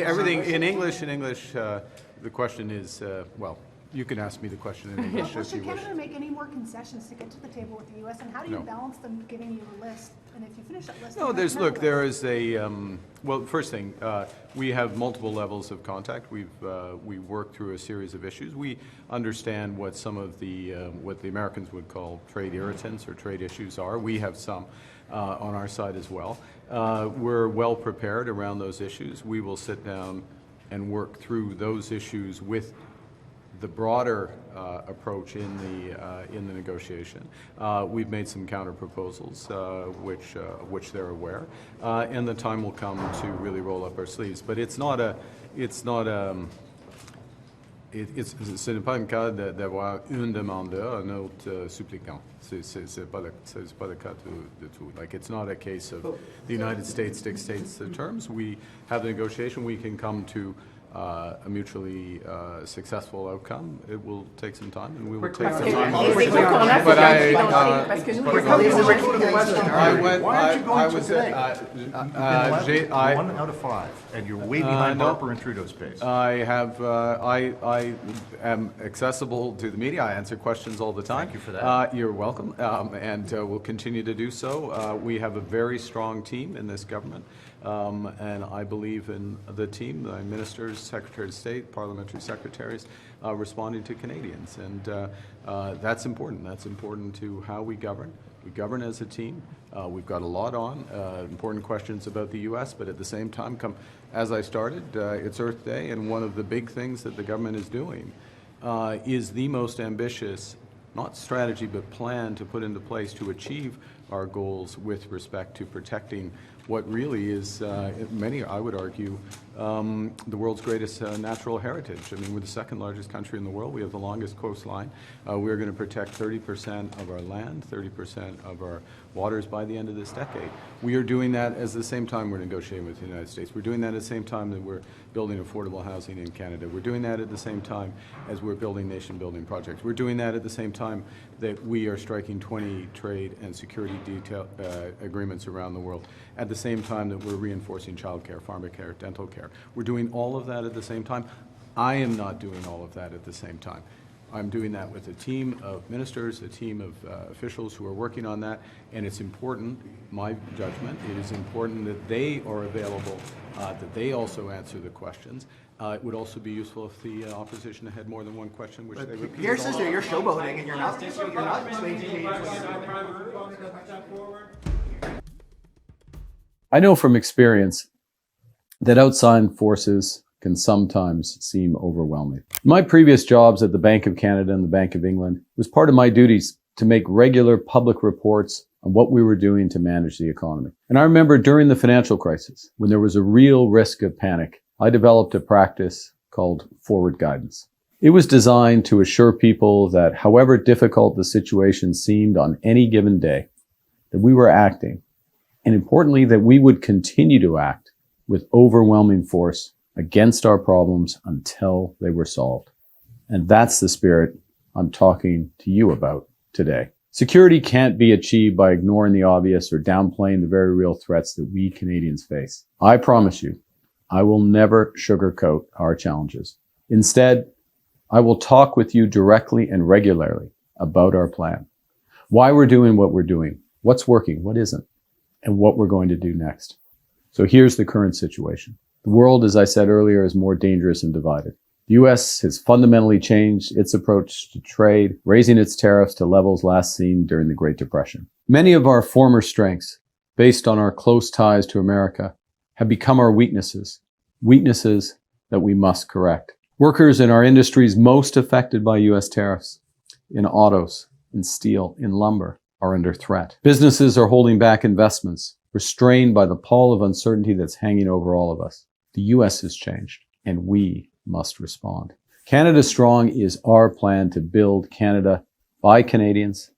Everything in English. The question is, well, you can ask me the question in English Well, if you should wish. Canada make any more concessions to get to the table with the U.S., and how do you balance them giving you a list? And if you finish that list, No, there is a, well, first thing, we have multiple levels of contact. We work through a series of issues. We understand what some of what the Americans would call trade irritants or trade issues are. We have some on our side as well. We're well prepared around those issues. We will sit down and work through those issues with the broader approach in the negotiation. We've made some counter proposals, which they're aware, and the time will come to really roll up our sleeves. But ce n'est pas un cas d'avoir un demandeur, un autre supplicant. C'est pas le cas de tout. Like, it's not a case of the United States dictates the terms. We have the negotiation. We can come to a mutually successful outcome. It will take some time, and we will take some time. But why aren't you going to today? 1 out of 5, and you're way behind Harper and Trudeau's pace. I am accessible to the media. I answer questions all the time. Thank you for that. You're welcome, and we'll continue to do so. We have a very strong team in this government, and I believe in the team, the ministers, Secretary of State, parliamentary secretaries, responding to Canadians, and that's important. That's important to how we govern. We govern as a team. We've got a lot on, important questions about the U.S., but at the same time, as I started, it's Earth Day, and one of the big things that the government is doing is the most ambitious, not strategy, but plan to put into place to achieve our goals with respect to protecting what really is, I would argue, the world's greatest natural heritage. I mean, we're the second largest country in the world. We have the longest coastline. We're going to protect 30% of our land, 30% of our waters by the end of this decade. We are doing that at the same time we're negotiating with the United States. We're doing that at the same time that we're building affordable housing in Canada. We're doing that at the same time as we're building nation-building projects. We're doing that at the same time that we are striking 20 trade and security agreements around the world. At the same time that we're reinforcing child care, pharmacare, dental care. We're doing all of that at the same time. I am not doing all of that at the same time. I'm doing that with a team of ministers, a team of officials who are working on that, and it's important, my judgment, it is important that they are available, that they also answer the questions. It would also be useful if the opposition had more than one question, which they repeat. Your sister, you're showboating, and you're not maintaining. I know from experience that outside forces can sometimes seem overwhelming. My previous jobs at the Bank of Canada and the Bank of England was part of my duties to make regular public reports on what we were doing to manage the economy. And I remember during the financial crisis, when there was a real risk of panic, I developed a practice called forward guidance. It was designed to assure people that however difficult the situation seemed on any given day, that we were acting, and importantly, that we would continue to act with overwhelming force against our problems until they were solved. And that's the spirit I'm talking to you about today. Security can't be achieved by ignoring the obvious or downplaying the very real threats that we Canadians face. I promise you, I will never sugarcoat our challenges. Instead, I will talk with you directly and regularly about our plan, why we're doing what we're doing, what's working, what isn't, and what we're going to do next. So here's the current situation. The world, as I said earlier, is more dangerous and divided. The U.S. has fundamentally changed its approach to trade, raising its tariffs to levels last seen during the Great Depression. Many of our former strengths, based on our close ties to America, have become our weaknesses that we must correct. Workers in our industries most affected by U.S. tariffs, in autos, in steel, in lumber, are under threat. Businesses are holding back investments, restrained by the pall of uncertainty that's hanging over all of us. The U.S. has changed, and we must respond. Canada Strong is our plan to build Canada by Canadians,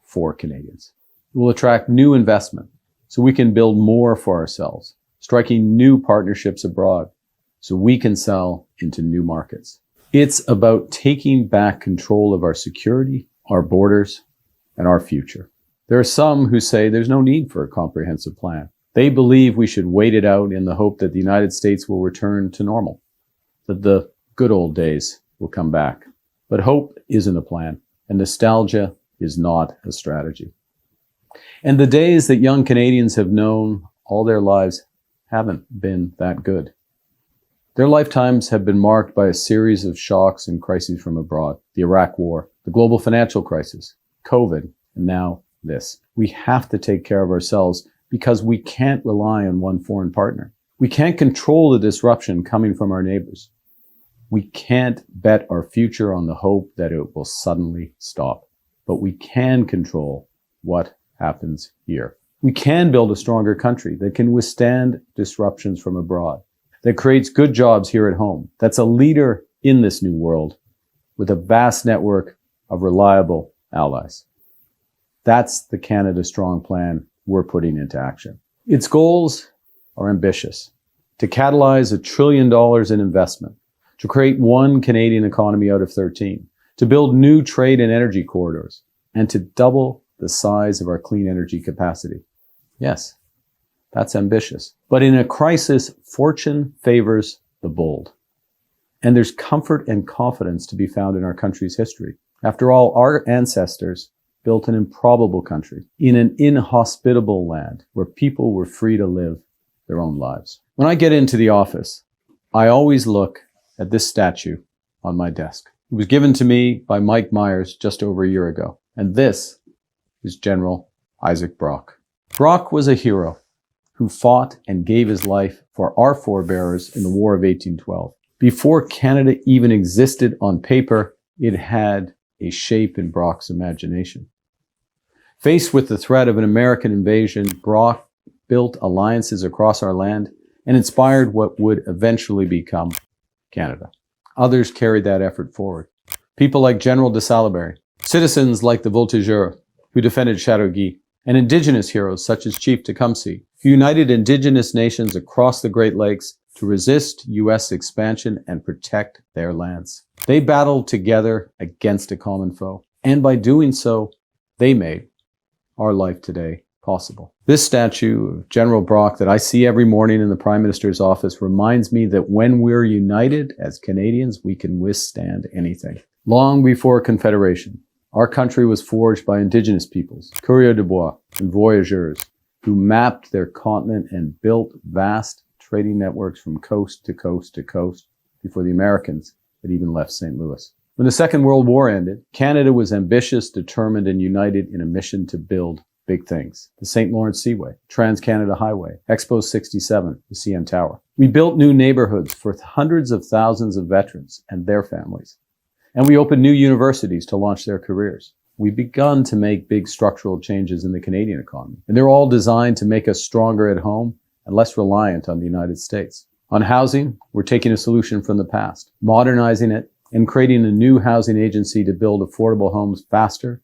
for Canadians. It will attract new investment so we can build more for ourselves, striking new partnerships abroad so we can sell into new markets. It's about taking back control of our security, our borders, and our future. There are some who say there's no need for a comprehensive plan, They believe we should wait it out in the hope that the United States will return to normal, that the good old days will come back. But hope isn't a plan, and nostalgia is not a strategy. And the days that young Canadians have known all their lives haven't been that good. Their lifetimes have been marked by a series of shocks and crises from abroad: the Iraq War, the global financial crisis, COVID, and now this. We have to take care of ourselves because we can't rely on one foreign partner. We can't control the disruption coming from our neighbors. We can't bet our future on the hope that it will suddenly stop. But we can control what happens here. We can build a stronger country that can withstand disruptions from abroad, that creates good jobs here at home, that's a leader in this new world with a vast network of reliable allies. That's the Canada Strong plan we're putting into action. Its goals are ambitious: to catalyze $1 trillion in investment, to create one Canadian economy out of 13, to build new trade and energy corridors, and to double the size of our clean energy capacity. Yes, that's ambitious. But in a crisis, fortune favors the bold. And there's comfort and confidence to be found in our country's history. After all, our ancestors built an improbable country in an inhospitable land where people were free to live their own lives. When I get into the office, I always look at this statue on my desk. It was given to me by Mike Myers just over a year ago. And this is General Isaac Brock. Brock was a hero who fought and gave his life for our forebears in the War of 1812. Before Canada even existed on paper, it had a shape in Brock's imagination. Faced with the threat of an American invasion, Brock built alliances across our land and inspired what would eventually become Canada. Others carried that effort forward. People like General de Salaberry, citizens like the Voltigeurs, who defended Chateauguay, and Indigenous heroes such as Chief Tecumseh, who united Indigenous nations across the Great Lakes to resist U.S. expansion and protect their lands. They battled together against a common foe, and by doing so, they made our life today possible. This statue of General Brock that I see every morning in the Prime Minister's office reminds me that when we're united as Canadians, we can withstand anything. Long before Confederation, our country was forged by Indigenous peoples, coureurs de bois and voyageurs, who mapped their continent and built vast trading networks from coast to coast to coast before the Americans had even left St. Louis. When the Second World War ended, Canada was ambitious, determined, and united in a mission to build big things: the St. Lawrence Seaway, Trans-Canada Highway, Expo 67, the CN Tower. We built new neighborhoods for hundreds of thousands of veterans and their families. And we opened new universities to launch their careers. We've begun to make big structural changes in the Canadian economy, and they're all designed to make us stronger at home and less reliant on the United States. On housing, we're taking a solution from the past, modernizing it, and creating a new housing agency to build affordable homes faster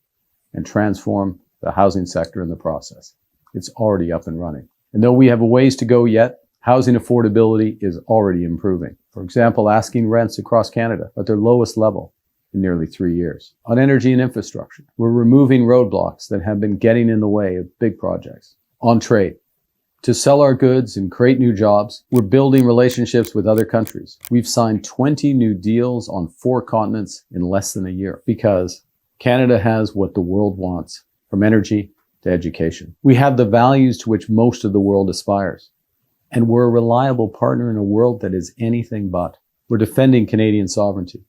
and transform the housing sector in the process. It's already up and running. And though we have a ways to go yet, housing affordability is already improving. For example, asking rents across Canada at their lowest level in nearly 3 years. On energy and infrastructure, we're removing roadblocks that have been getting in the way of big projects. On trade, to sell our goods and create new jobs, we're building relationships with other countries. We've signed 20 new deals on 4 continents in less than a year because Canada has what the world wants, from energy to education. We have the values to which most of the world aspires. And we're a reliable partner in a world that is anything but. We're defending Canadian sovereignty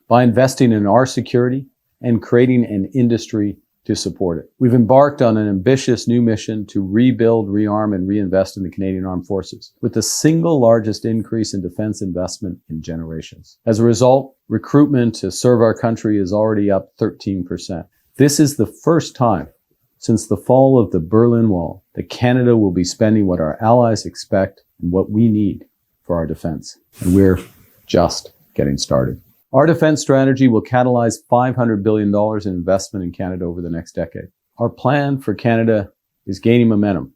by investing in our security and creating an industry to support it. We've embarked on an ambitious new mission to rebuild, rearm, and reinvest in the Canadian Armed Forces, with the single largest increase in defense investment in generations. As a result, recruitment to serve our country is already up 13%. This is the first time since the fall of the Berlin Wall that Canada will be spending what our allies expect and what we need for our defense. And we're just getting started. Our defense strategy will catalyze $500 billion in investment in Canada over the next decade. Our plan for Canada is gaining momentum,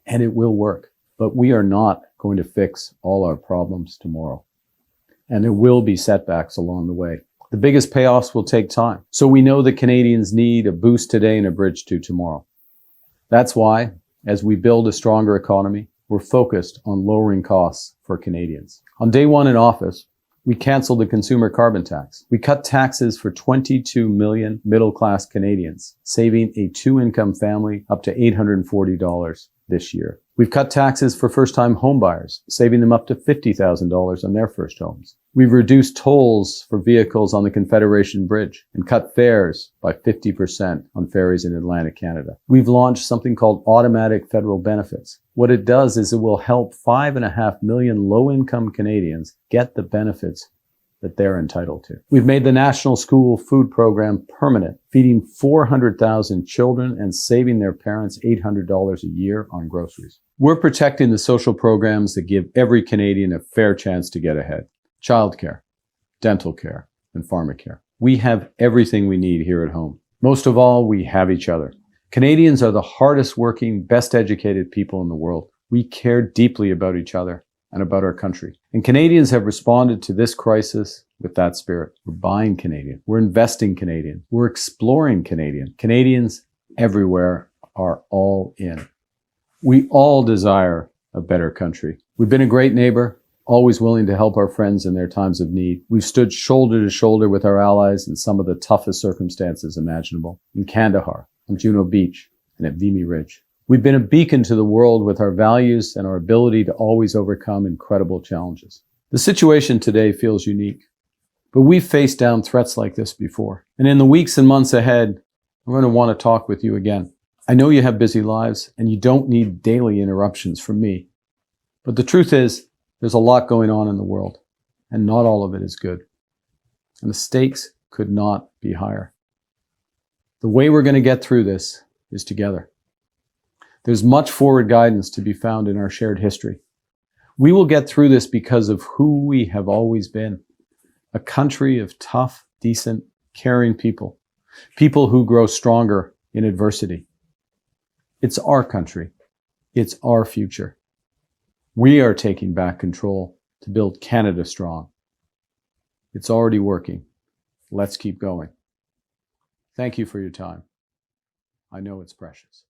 and it will work. But we are not going to fix all our problems tomorrow. And there will be setbacks along the way. The biggest payoffs will take time. So we know that Canadians need a boost today and a bridge to tomorrow. That's why As we build a stronger economy, we're focused on lowering costs for Canadians. On day one in office, we canceled the consumer carbon tax. We cut taxes for 22 million middle-class Canadians, saving a two-income family up to $840 this year. We've cut taxes for first-time homebuyers, saving them up to $50,000 on their first homes. We've reduced tolls for vehicles on the Confederation Bridge and cut fares by 50% on ferries in Atlantic Canada. We've launched something called automatic federal benefits. What it does is it will help 5.5 million low-income Canadians get the benefits that they're entitled to. We've made the National School Food Program permanent, feeding 400,000 children and saving their parents $800 a year on groceries. We're protecting the social programs that give every Canadian a fair chance to get ahead. Childcare, dental care, and pharmacare. We have everything we need here at home. Most of all, we have each other. Canadians are the hardest working, best educated people in the world. We care deeply about each other and about our country. And Canadians have responded to this crisis with that spirit. We're buying Canadian. We're investing Canadian. We're exploring Canadian. Canadians everywhere are all in. We all desire a better country. We've been a great neighbor, always willing to help our friends in their times of need. We've stood shoulder to shoulder with our allies in some of the toughest circumstances imaginable. In Kandahar, on Juno Beach, and at Vimy Ridge. We've been a beacon to the world with our values and our ability to always overcome incredible challenges. The situation today feels unique, but we've faced down threats like this before. And in the weeks and months ahead, we're going to want to talk with you again. I know you have busy lives and you don't need daily interruptions from me. But the truth is, there's a lot going on in the world, and not all of it is good. And the stakes could not be higher. The way we're going to get through this is together. There's much forward guidance to be found in our shared history. We will get through this because of who we have always been. A country of tough, decent, caring people. People who grow stronger in adversity. It's our country. It's our future. We are taking back control to build Canada strong. It's already working. Let's keep going. Thank you for your time. I know it's precious.